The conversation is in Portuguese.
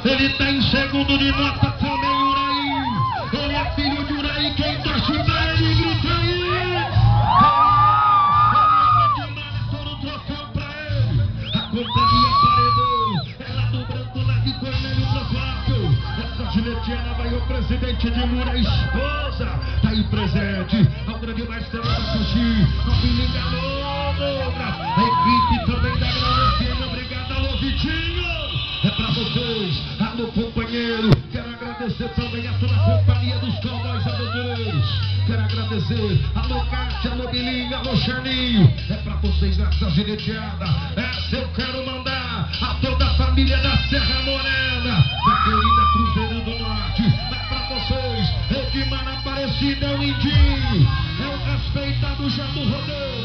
Ele tá em segundo de nota também, Uraí. Ele é filho de Uraí, quem torce pra ele grita aí. Companhia Paredão, ela do branco lá de Cornélio Provável. Essa gileteada vai o presidente de Mura, a esposa, tá aí presente. Ao grande mestre da Sushi, ao filho Galô, Moura. A equipe também da Grande FM, obrigado, alô Vitinho. É pra vocês, alô companheiro. Quero agradecer também a toda a companhia dos cowboys aventureiros. Quero agradecer, alô Cátia, alô Bilinha, alô Charlinho. É pra vocês nessa gileteada. Essa eu quero mandar a toda a família da Serra Morena, da querida Cruzeiro do Norte. É pra vocês, Edmar Aparecida, é o Indinho, é o respeitado já do rodeio.